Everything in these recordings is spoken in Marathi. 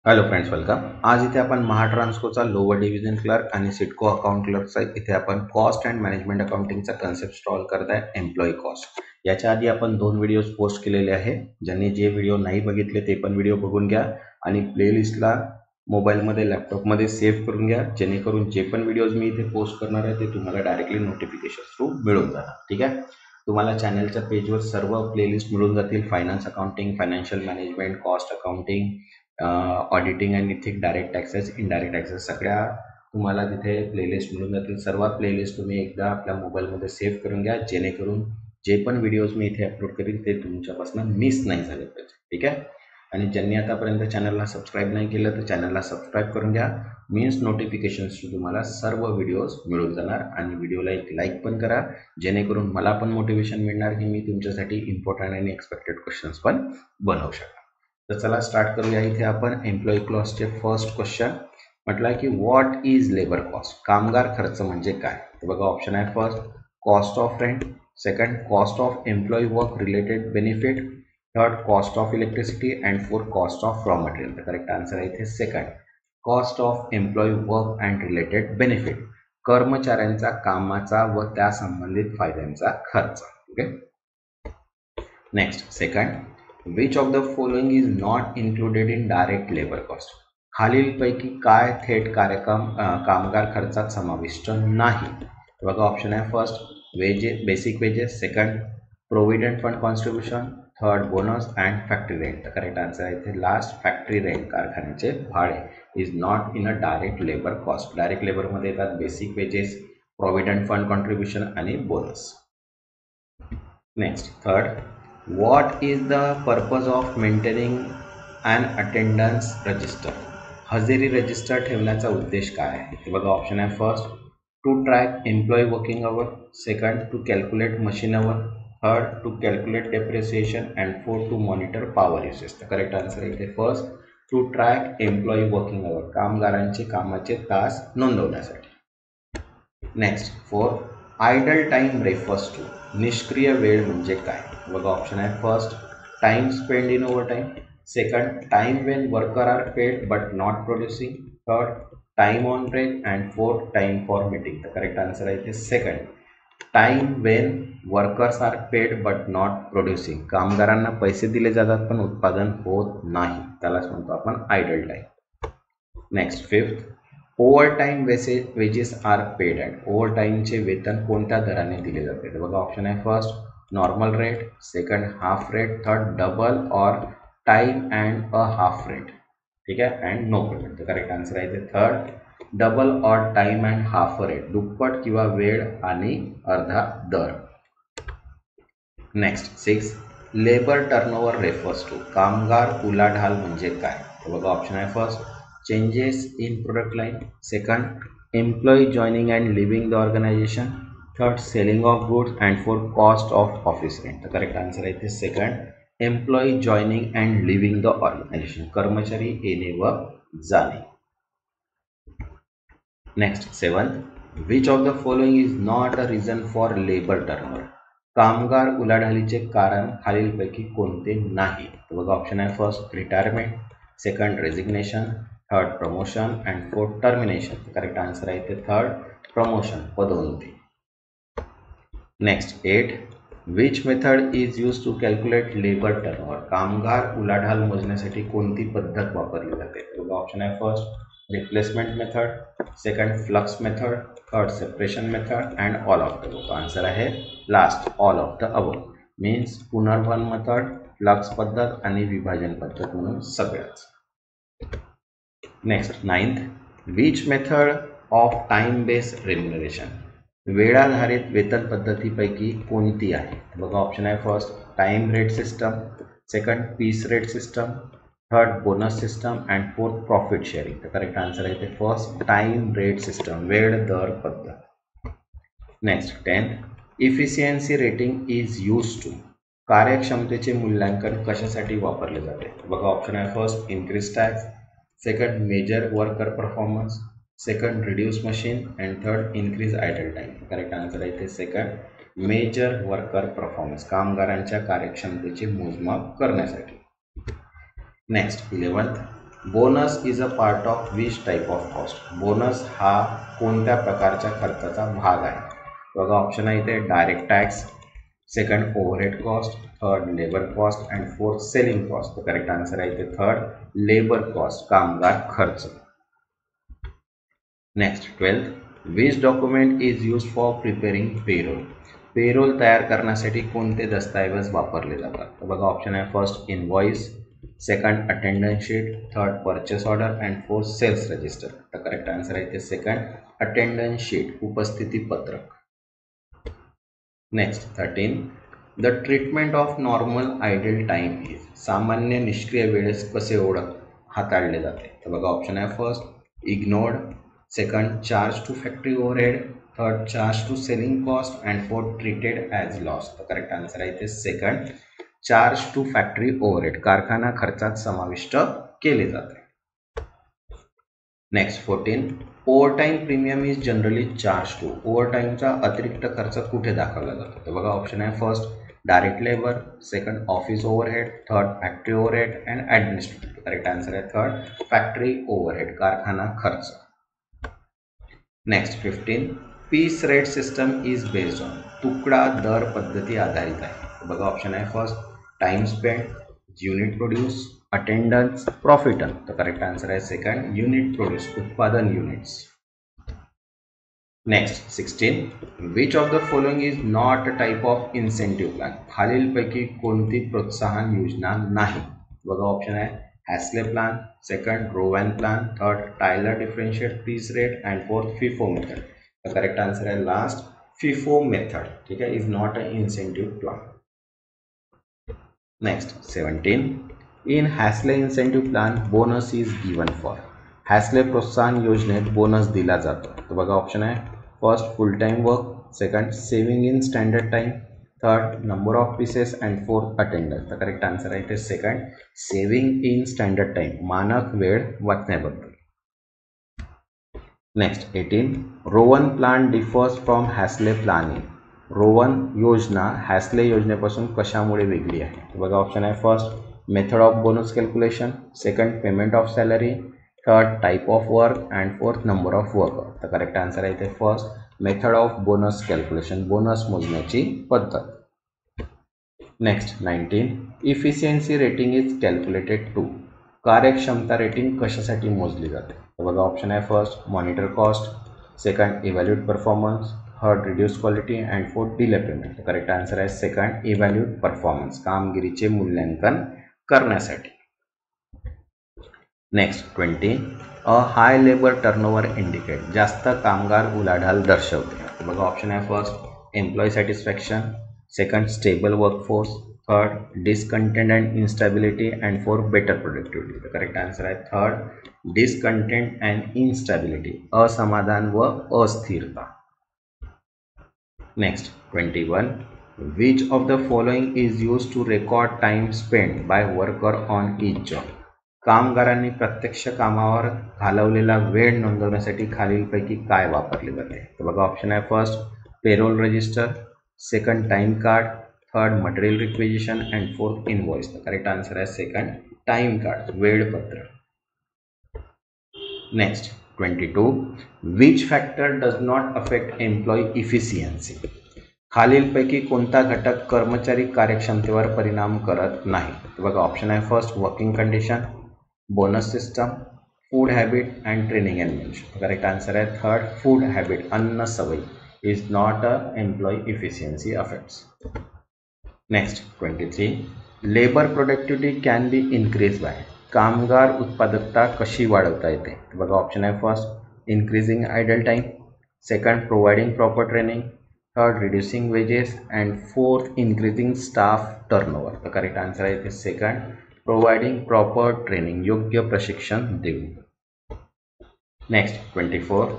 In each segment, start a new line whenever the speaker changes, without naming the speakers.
Hello friends, welcome. आज इथे आपण महाट्रान्सकोचा लोअर डिव्हिजन क्लर्क आणि सिडको अकाउंट क्लर्कचा इथे आपण कॉस्ट अँड मॅनेजमेंट अकाउंटिंगचा कन्सेप्ट सॉल्व्ह करत आहे. एम्प्लॉई कॉस्ट याच्या आधी आपण 2 व्हिडिओज पोस्ट केलेले आहे. ज्यांनी जे व्हिडिओ नाही बघितले ते पण व्हिडिओ बघून घ्या आणि प्लेलिस्टला मोबाईलमध्ये लॅपटॉपमध्ये सेव्ह करून घ्या, जेणेकरून जे पण व्हिडिओज मी इथे पोस्ट करणार आहे ते तुम्हाला डायरेक्टली नोटिफिकेशन थ्रू मिळून जाणार. ठीक आहे. तुम्हाला चॅनलच्या पेजवर सर्व प्लेलिस्ट मिळून जातील. Finance accounting, financial management, cost accounting, auditing and ethic, direct taxes, indirect taxes सगळ्या तुम्हाला तिथे प्लेलिस्ट मिळून जातील. सर्व प्लेलिस्ट तुम्ही एकदा आपल्या मोबाईलमध्ये सेव्ह करून घ्या, जेणेकरून जे पण व्हिडिओज मी इथे अपलोड करीन ते तुमच्यापासून मिस नाही झाले पाहिजे. ठीक आहे. आणि ज्यांनी आतापर्यंत चॅनलला सबस्क्राईब नाही केलं तर चॅनलला सबस्क्राईब करून घ्या. मीन्स नोटिफिकेशन्स तुम्हाला सर्व व्हिडिओज मिळून जाणार. आणि व्हिडिओला एक लाईक पण करा, जेणेकरून मला पण मोटिवेशन मिळणार की मी तुमच्यासाठी इम्पॉर्टंट आणि एक्सपेक्टेड क्वेश्चन्स पण बनवू शकतो. तर चला स्टार्ट करूया. इथे आपण एम्प्लॉई क्लॉजचे फर्स्ट क्वेश्चन म्हटलं की व्हॉट इज लेबर कॉस्ट, कामगार खर्च म्हणजे काय. तर बघा, ऑप्शन आहे first cost of rent, second cost of employee work related benefit, third cost of electricity and fourth cost of raw material. तर करेक्ट आन्सर आहे इथे second, cost of employee work and related benefit, कर्मचाऱ्यांचा कामाचा व त्या संबंधित फायद्यांचा खर्च. Okay. Next second, which of the following is not included in direct labor cost, खालीलपैकी काय थेट कामगार खर्चात समाविष्ट नाही. बघा, ऑप्शन आहे first basic wages, second provident fund contribution, third bonus and factory rent. तर करेक्ट आन्सर आहे इथे लास्ट, फॅक्टरी रेंट, कारखान्याचे भाडे is not in a direct labour cost. Direct लेबरमध्ये येतात basic wages, provident fund contribution आणि बोनस. Next third, what is the purpose of maintaining an attendance register, हजेरी रजिस्टर ठेवण्याचा उद्देश काय आहे. ते बघा, ऑप्शन आहे first to track employee working hour, second to calculate machine hour, third to calculate depreciation and fourth to monitor power uses. तर करेक्ट आन्सर आहे इथे first to track employee working hour, कामगारांचे कामाचे तास नोंदवण्यासाठी. Next fourth, idle time refers to, निष्क्रिय वेळ म्हणजे काय. बघा, ऑप्शन आहे first time spend in over time, second time Wien worker are paid but not producing, third time on break and fourth time for meeting. तर करेक्ट आन्सर आहे इथे second, time when workers are paid but not producing, कामगारांना पैसे दिले जातात पण उत्पादन होत नाही, त्यालाच म्हणतो आपण idle time. Next fifth, over time wages are paid at, over टाइमचे वेतन कोणत्या दराने दिले जाते. तर बघा, ऑप्शन आहे first normal rate, second half rate, third double or time and a half rate. ठीक आहे. And no payment. तर करेक्ट आन्सर आहे इथे third, double or time and half rate, दुप्पट किंवा वेळ आणि अर्धा दर. Next six, labour turnover refers to, कामगार उलाढाल म्हणजे काय. तर बघा, ऑप्शन आहे first changes in product line, second employee joining and leaving the organization, third selling of goods and fourth cost of office rent. तर करेक्ट आन्सर आहे इथे second, employee joining and leaving the organization, कर्मचारी येणे व जाणे. Next seventh, which of the following is not a reason for labour turnover, कामगार उलाढालीचे कारण खालीलपैकी कोणते नाही. तर बघा, ऑप्शन आहे first retirement, second resignation, third promotion and fourth termination. Correct answer आहे इथे थर्ड, प्रमोशन, पदोन्नती. Next eight, which method is use to calculate labour turnover, कामगार उलाढाल मोजण्यासाठी कोणती पद्धत वापरली जाते. तर बघा, ऑप्शन आहे first replacement method, second flux method, third separation method and all of the above. Answer आहे last, all of the above. Means पुनर्भरण मेथड, फ्लक्स पद्धत आणि विभाजन पद्धत म्हणून सगळ्याच. Next ninth, which method of time based remuneration, वेळाधारित वेतन पद्धतीपैकी कोणती आहे. बघा, ऑप्शन आहे first time rate system, second piece rate system, third bonus system and fourth profit sharing. तर करेक्ट आन्सर आहे इथे फर्स्ट टाइम रेट सिस्टम, वेळ दर पद्धत. Next tenth, efficiency rating is use to, कार्यक्षमतेचे मूल्यांकन कशासाठी वापरले जाते. बघा, ऑप्शन आहे first increase tax, second measure worker performance, second reduce machine and third increase idle time. Correct answer आहे इथे सेकंड, मेजर वर्कर परफॉर्मन्स, कामगारांच्या कार्यक्षमतेचे मोजमाप करण्यासाठी. Next 11th, bonus is a part of which type of cost. Bonus हा कोणत्या प्रकारच्या खर्चाचा भाग आहे. बघा ऑप्शन आहे इथे direct tax, second overhead cost, third labour cost and fourth selling cost. Correct answer आहे इथे थर्ड लेबर कॉस्ट, कामगार खर्च. Next 12th, which document is use for preparing payroll. Payroll तयार करण्यासाठी कोणते दस्तऐवज वापरले जातात. तर बघा ऑप्शन आहे first invoice, second attendance sheet, third purchase order and fourth sales register. तर करेक्ट आन्सर आहे इथे सेकंड अटेंडन्स शीट, उपस्थिती पत्रक. Next 13, the treatment of normal idle time is. सामान्य निष्क्रिय वेळेस कसे हाताळले जाते. तर बघा ऑप्शन आहे first ignored, second charge to factory overhead, third charge to selling cost and fourth treated as loss. तर करेक्ट आन्सर आहे इथे second charge to factory overhead, कारखाना खर्चात समाविष्ट केले जाते. Next 14, overtime premium is generally charge to. ओव्हरटाईमचा अतिरिक्त खर्च कुठे दाखवला जातो. तर बघा ऑप्शन आहे first direct labour, second office overhead, third factory overhead and administrative. Correct answer आहे थर्ड फॅक्टरी ओव्हरहेड, कारखाना खर्च. Next 15, piece rate system is based on. तुकडा दर पद्धती आधारित आहे. बघा ऑप्शन आहे first time spend, unit produce, attendance, profit earn. तर करेक्ट आन्सर आहे सेकंड युनिट प्रोड्यूस, उत्पादन units. Next 16, which of the following is not a type of incentive plan. खालीलपैकी कोणती प्रोत्साहन योजना नाही. बघा ऑप्शन आहे हॅस्ले plan, second Rowan plan, third Taylor differentiate piece rate and fourth FIFO method. तर करेक्ट आन्सर आहे लास्ट फिफो मेथड. ठीक आहे, is not a incentive plan. Next 17, in हॅस्ले incentive plan bonus is given for. हॅस्ले प्रोत्साहन योजनेत बोनस दिला जातो. तर बघा ऑप्शन आहे first full time work, second saving in standard time, third number of pieces and fourth attendance. तर करेक्ट आन्सर आहे इथे second saving in standard time, मानक वेळ वाचण्याबद्दल. Next 18, Rowan plan differs from हॅस्ले planning. Rowan योजना हॅस्ले योजनेपासून कशामुळे वेगळी आहे. बघा ऑप्शन आहे first method of bonus calculation, second payment of salary, third type of work and fourth number of worker. तर करेक्ट आन्सर आहे इथे first method of bonus calculation, bonus मोजण्याची पद्धत. Next 19, efficiency rating is calculated to. कार्यक्षमता रेटिंग कशासाठी मोजली जाते. तर बघा ऑप्शन आहे first monitor cost, second evaluate performance, third reduce quality and fourth delay payment. Correct answer आहे सेकंड इव्हॅल्यूट परफॉर्मन्स, कामगिरीचे मूल्यांकन करण्यासाठी. Next 20, a high labour turnover indicate. जास्त कामगार उलाढाल दर्शवते. बघा ऑप्शन आहे first employee satisfaction, second stable workforce, third discontent and instability and fourth better productivity. तर करेक्ट आन्सर आहे थर्ड डिसकंटेंट अँड इन्स्टॅबिलिटी, असमाधान व अस्थिरता. Next 21, which of the following is use to record time spend by worker on each job. कामगारांनी प्रत्यक्ष कामावर घालवलेला वेळ नोंदवण्यासाठी खालीलपैकी काय वापरले जाते. तर बघा ऑप्शन आहे first payroll register, second time card, third material requisition and fourth invoice. तर करेक्ट आन्सर आहे सेकंड टाइम कार्ड, वेळपत्र. Next 22, which factor does not affect employee efficiency. खालीलपैकी कोणता घटक कर्मचारी कार्यक्षमतेवर परिणाम करत नाही. बघा ऑप्शन आहे first working condition, bonus system, food habit and training and mention. Correct answer आहे थर्ड फूड हॅबिट, अन्न सवयी, is not a employee efficiency affects. Next 23, labour productivity can be increase by. कामगार उत्पादकता कशी वाढवता येते. बघा ऑप्शन आहे first increasing idle time, second providing proper training, third reducing wages and fourth increasing staff turnover. तर करेक्ट आन्सर आहे इथे सेकंड प्रोव्हाइडिंग प्रॉपर ट्रेनिंग, योग्य प्रशिक्षण देऊन. Next 24,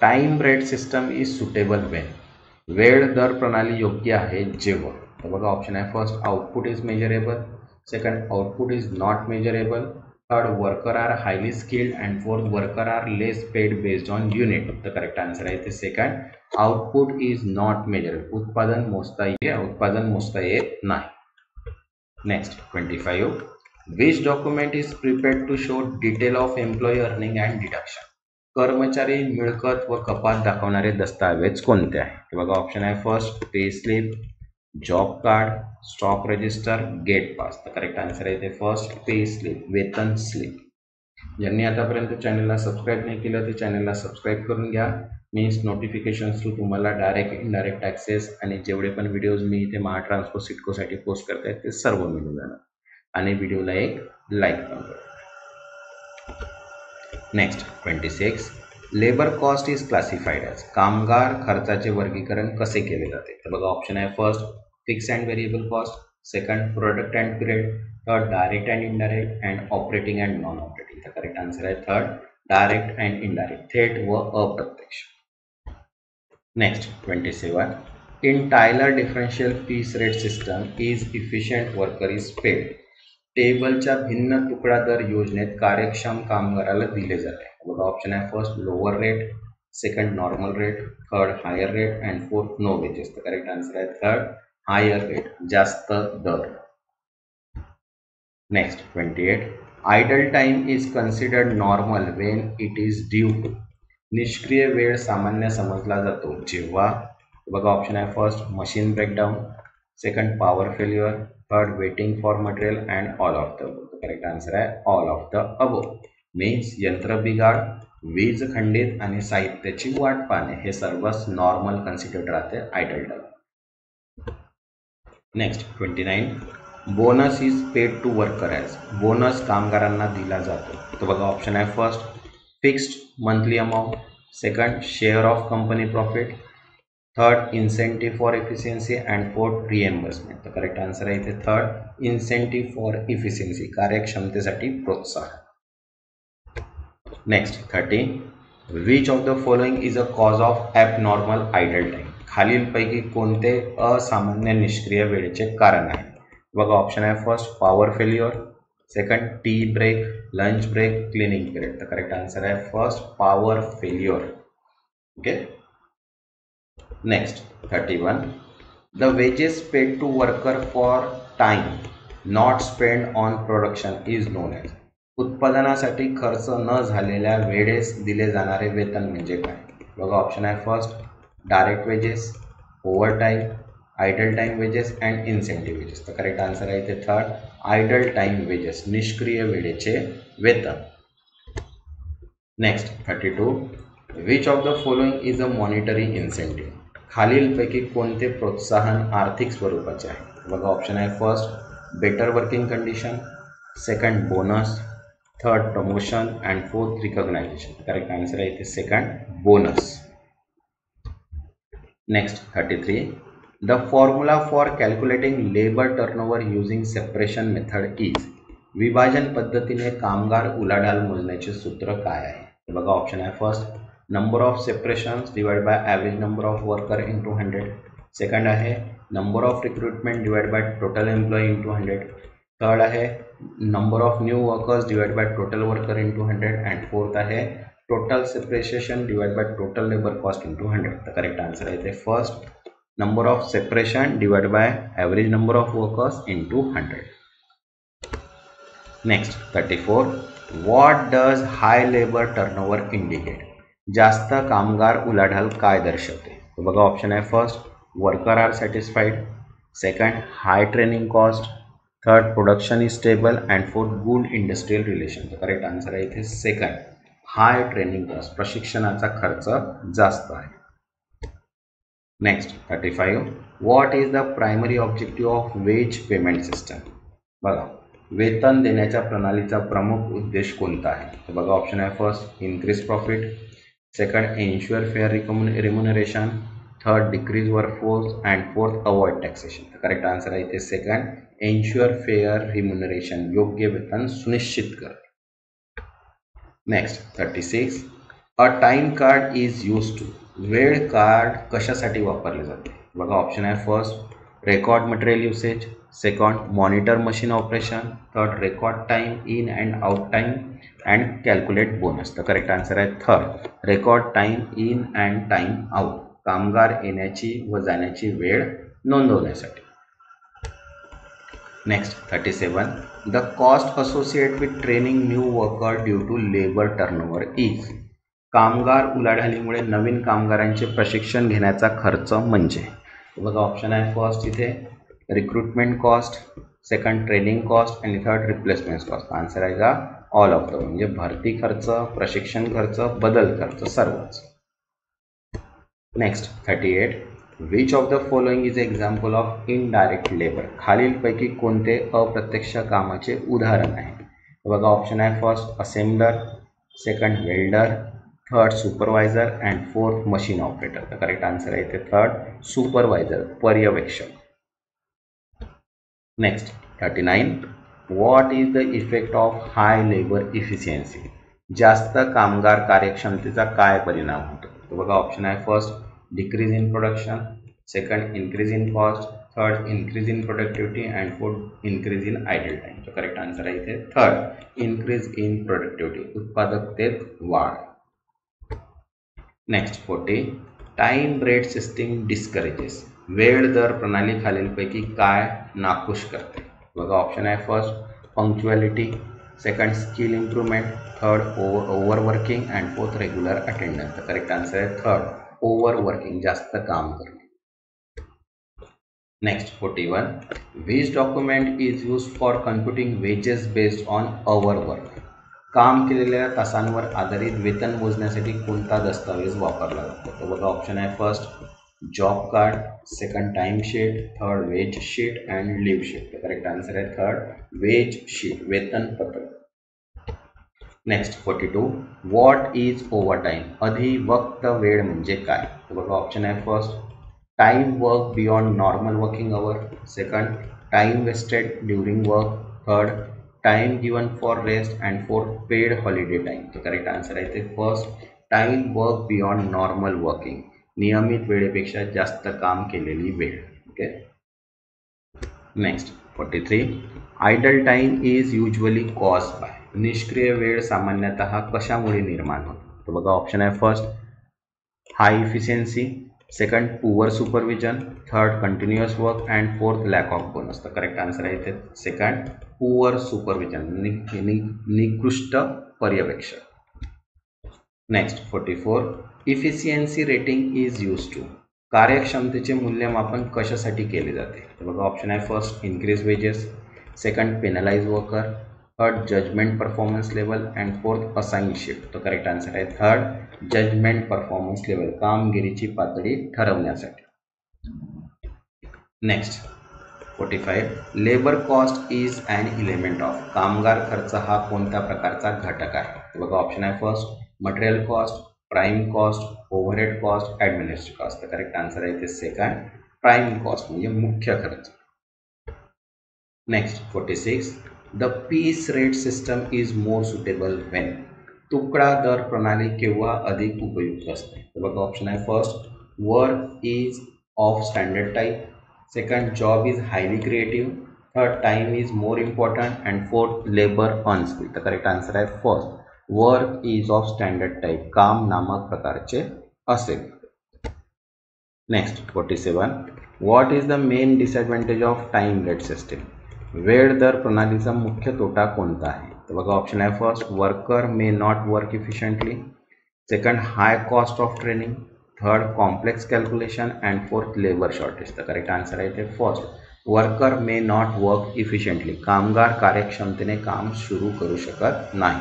time rate system is suitable Wien. वेळ दर प्रणाली योग्य आहे जेव्हा. तर बघा ऑप्शन आहे first output is measurable, second output is not measurable, third worker are highly skilled and fourth worker are less paid based on unit. तर करेक्ट आन्सर आहे इथे second output is not measurable, उत्पादन मोजता येत नाही. Next 25, which document is prepared to show detail of employee earning and deduction. कर्मचारी मिळकत व कपात दाखवणारे दस्तावेज कोणते आहे? ते बघा ऑप्शन आहे first pay slip, job card, stock register, gate pass. तर करेक्ट आन्सर आहे ते फर्स्ट पे स्लिप, वेतन स्लिप. ज्यांनी आतापर्यंत चॅनलला सबस्क्राईब नाही केलं ते चॅनलला सबस्क्राईब करून घ्या. मीन्स नोटिफिकेशन्स थ्रू तुम्हाला डायरेक्ट इनडायरेक्ट ॲक्सेस आणि जेवढे पण व्हिडिओज मी इथे महाट्रान्सफो सिडकोसाठी पोस्ट करत आहे ते सर्व मिळून जाणार. आणि व्हिडिओला एक लाईक पण करा. Next 26. Labour cost is classified as. कामगार खर्चाचे वर्गीकरण कसे केले जाते? तर बघा ऑप्शन आहे first fix and variable cost, second product and period, third direct and indirect and operating and non operating. तर करेक्ट आन्सर आहे थर्ड डायरेक्ट अँड इनडायरेक्ट, थेट व अप्रत्यक्ष. Next 27. In Taylor differential piece rate system is efficient worker is paid. टेबलच्या भिन्न तुकडा दर योजनेत कार्यक्षम कामगाराला दिले जाते. बघा ऑप्शन आहे first lower rate, second normal rate, third higher rate and fourth no wages. तर करेक्ट आन्सर आहे थर्ड हायर रेट, जास्त दर. Next 28. Idle time is considered normal when it is due to. निष्क्रिय वेळ सामान्य समजला जातो जेव्हा, बघा ऑप्शन आहे first machine breakdown, second power failure, third waiting for material and all of the above. Correct answer आहे all of the above. Means यंत्र बिघाड, वीज खंडित आणि साहित्याची वाट पाहणे हे सर्वच नॉर्मल कन्सिडर्ड राहते idle time. Next 29. Bonus is paid to worker as. Bonus कामगारांना दिला जातो. तर बघा ऑप्शन आहे first fixed monthly amount, second share of company profit, third incentive for efficiency and fourth reimbursement. तर करेक्ट आन्सर आहे इथे थर्ड इन्सेंटिव्ह फॉर इफिशियन्सी, कार्यक्षमतेसाठी प्रोत्साहन. Next 30. Which of the following is a cause of abnormal idle time. खालीलपैकी कोणते असामान्य निष्क्रिय वेळेचे कारण आहे? बघा ऑप्शन आहे first power failure, second tea break, lunch break, cleaning period. तर करेक्ट आन्सर आहे first power failure. Okay. Next 31. The wages paid to worker for time not spend on production is known as. उत्पादनासाठी खर्च न झालेल्या वेळेस दिले जाणारे वेतन म्हणजे काय? बघा ऑप्शन आहे first direct wages, overtime, idle time wages and incentive wages. तर करेक्ट आन्सर आहे इथे थर्ड आयडल टाइम वेजेस, निष्क्रिय वेळेचे वेतन. Next 32. Which of the following is a monetary incentive. खालीलपैकी कोणते प्रोत्साहन आर्थिक स्वरूपाचे आहे? बघा ऑप्शन आहे first better working condition, second bonus, third promotion and fourth recognisation. Correct answer आहे इथे second bonus. Next 33. The formula for calculating labour turnover using separation method is. विभाजन पद्धतीने कामगार उलाढाल मोजण्याचे सूत्र काय आहे? बघा ऑप्शन आहे first number of separations divide by average number of worker into 100, second आहे number of recruitment divide by total employee into 100, third आहे number of new workers divide by total worker into 100 and fourth आहे total separation divide by total labour cost into 100. तर करेक्ट आन्सर आहे ते first number of separation divide by average number of workers into 100. Next 34. What does high labour turnover indicate. जास्त कामगार उलाढाल काय दर्शवते? तर बघा ऑप्शन आहे first worker are satisfied, second high training cost, third production is stable and fourth good industrial relation. तर करेक्ट आन्सर आहे इथे सेकंड हाय ट्रेनिंग कॉस्ट, प्रशिक्षणाचा खर्च जास्त आहे. Next 35. What is the primary objective of ways payment system. बघा वेतन देण्याच्या प्रणालीचा प्रमुख उद्देश कोणता आहे? तर बघा ऑप्शन आहे first increase profit, second ensure fair remuneration, third decrease workforce and fourth avoid taxation. तर करेक्ट आन्सर आहे इथे सेकंड एन्श्युअर फेअर रिम्युनरेशन, योग्य वेतन सुनिश्चित करते. Next 36. A time card is use to. वेळ कार्ड कशासाठी वापरले जाते? बघा ऑप्शन आहे first record material usage, second monitor machine operation, third record time in and out time and calculate bonus. तर करेक्ट आन्सर आहे third record time in and time out, कामगार येण्याची व जाण्याची वेळ नोंदवण्यासाठी. Next 37, the cost associate with training new worker due to labour turnover is. कामगार उलाढालीमुळे नवीन कामगारांचे प्रशिक्षण घेण्याचा खर्च म्हणजे. बघा ऑप्शन आहे फर्स्ट इथे recruitment cost, second training cost आणि थर्ड रिप्लेसमेंट कॉस्ट. आन्सर आहे का ऑल ऑफ द, म्हणजे भरती खर्च, प्रशिक्षण खर्च, बदल खर्च सर्वच. Next 38, which of the following is example of indirect labour. खालीलपैकी कोणते अप्रत्यक्ष कामाचे उदाहरण आहे. बघा ऑप्शन आहे first assembler, second welder, third supervisor and fourth machine operator. तर करेक्ट आन्सर आहे इथे थर्ड सुपरवायझर, पर्यवेक्षक. Next 39, what is the effect of high labour efficiency. जास्त कामगार कार्यक्षमतेचा काय परिणाम होतो. तर बघा ऑप्शन आहे first decrease in production, second increase in cost, third increase in productivity and fourth increase in idle time. तर करेक्ट आन्सर आहे इथे थर्ड इंक्रीज इन प्रोडक्टिव्हिटी, उत्पादकतेत वाढ. Next 40, time rate system discourages. वेळ दर प्रणाली खालीलपैकी काय नाखुश करते. बघा ऑप्शन आहे first punctuality, second skill improvement, third overworking and fourth regular attendance. तर करेक्ट आन्सर आहे थर्ड ओव्हरवर्किंग, जास्त काम करणे. Next 41, which document is use for computing wages based on hour work. काम केलेल्या तासांवर आधारित वेतन मोजण्यासाठी कोणता दस्तावेज वापरला जातो. तर बघा ऑप्शन आहे first job card, second time sheet, third wage sheet and leave sheet. तर करेक्ट आन्सर आहे थर्ड वेज शीट, वेतनपत्र. Next 42, what is over time. अधिवक्त वेळ म्हणजे काय. तर बघा ऑप्शन आहे first time work beyond normal working hour, second time wasted during work, third time given for rest and fourth paid holiday time. तर करेक्ट आन्सर आहे ते first time work beyond normal working, नियमित वेळेपेक्षा जास्त काम केलेली वेळ. Okay. Next 43, idle time is usually caused by. निष्क्रिय वेळ सामान्यतः कशामुळे निर्माण होतो. तर बघा ऑप्शन आहे first high efficiency, second poor supervision, third continuous work and fourth lack of bonus. तर करेक्ट आन्सर आहे इथे सेकंड पुअर सुपरविजन, निकृष्ट पर्यवेक्षक. Next 44, efficiency rating is use to. कार्यक्षमतेचे मूल्यमापन कशासाठी केले जाते. तर बघा ऑप्शन आहे first increase wages, second penalise worker, third judgement performance level and fourth assign shift. तो करेक्ट आन्सर आहे थर्ड जजमेंट परफॉर्मन्स लेवल, कामगिरीची पातळी ठरवण्यासाठी. Next 45, labour cost is an element of. कामगार खर्च हा कोणत्या प्रकारचा घटक आहे. तर बघा ऑप्शन आहे first material cost, prime cost, overhead cost, administrative cost. तर करेक्ट आन्सर आहे इथे सेकंड प्राइम कॉस्ट, म्हणजे मुख्य खर्च. Next 46, the piece rate system is more suitable when. तुकडा दर प्रणाली केव्हा अधिक उपयुक्त असते. तर बघा ऑप्शन आहे first work is of standard type, second job is highly creative, third time is more important and fourth labour unskilled. तर करेक्ट आन्सर आहे first work is of standard type, काम नामक प्रकारचे असेल. Next 47, what is the main disadvantage of time rate system. वेळ दर प्रणालीचा मुख्य तोटा कोणता आहे. तर बघा ऑप्शन आहे first worker may not work efficiently, second high cost of training, third complex calculation and fourth labour shortage. तर करेक्ट आन्सर आहे ते first worker may not work efficiently, कामगार कार्यक्षमतेने काम सुरू करू शकत नाही.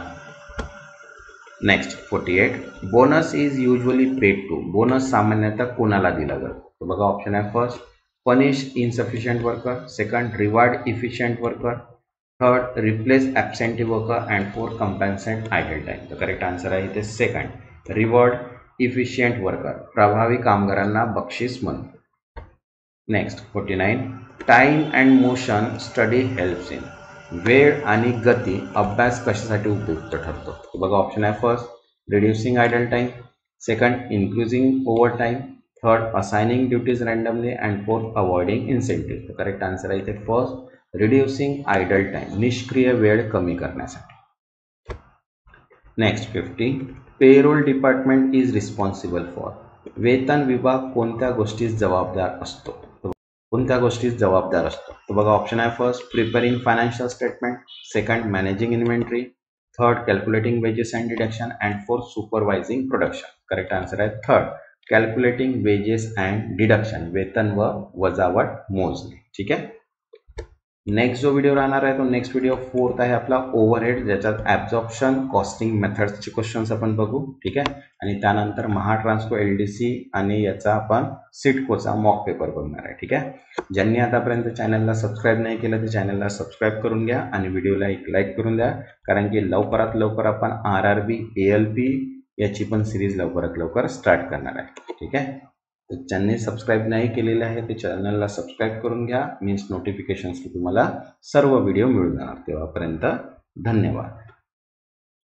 Next 48, bonus is usually paid to. Bonus सामान्यतः कोणाला दिला जातो. तर बघा ऑप्शन आहे first punish insufficient worker, second reward efficient worker, third replace absentee worker and fourth कंपन्सेट idle time. तर करेक्ट आन्सर आहे इथे सेकंड रिवॉर्ड इफिशियंट वर्कर, प्रभावी कामगारांना बक्षीस म्हणून. Next 49, time and motion study helps in. वेळ आणि गती अभ्यास कशासाठी उपयुक्त ठरतो. तर बघा ऑप्शन आहे first reducing idle time, second increasing overtime, third assigning duties randomly and fourth avoiding incentive. तर करेक्ट आन्सर आहे इथे फर्स्ट रिड्युसिंग आयडल टाइम, निष्क्रिय वेळ कमी करण्यासाठी. Next 50, payroll department is responsible for. वेतन विभाग कोणत्या गोष्टीस जबाबदार असतो. कोणत्या गोष्टीत जबाबदार असतो. तर बघा ऑप्शन आहे first preparing financial statement, second managing inventory, third calculating wages and deduction and fourth supervising production. Correct answer आहे third calculating wages and deduction, वेतन व वजावट मोजणे. ठीक आहे. नेक्स्ट जो व्हिडिओ राहणार आहे तो नेक्स्ट व्हिडिओ फोर्थ आहे आपला ओव्हरहेड, ज्याच्यात ॲब्झॉर्प्शन कॉस्टिंग मेथड्सचे क्वेश्चन्स आपण बघू. ठीक आहे. आणि त्यानंतर महाट्रान्सको LDC आणि याचा आपण सिडकोचा मॉक पेपर बघणार आहे. ठीक आहे. ज्यांनी आतापर्यंत चॅनलला सबस्क्राईब नाही केलं तर चॅनलला सबस्क्राईब करून घ्या आणि व्हिडिओला एक लाईक करून द्या, कारण की लवकरात लवकर आपण RRB ALP याची पण सिरीज लवकरात लवकर स्टार्ट करणार आहे. ठीक आहे. तर ज्यांनी सबस्क्राईब नाही केलेले आहे ते चॅनलला सबस्क्राईब करून घ्या, मीन्स नोटिफिकेशन्स तुम्हाला सर्व व्हिडिओ मिळून जाणार. तेव्हापर्यंत धन्यवाद.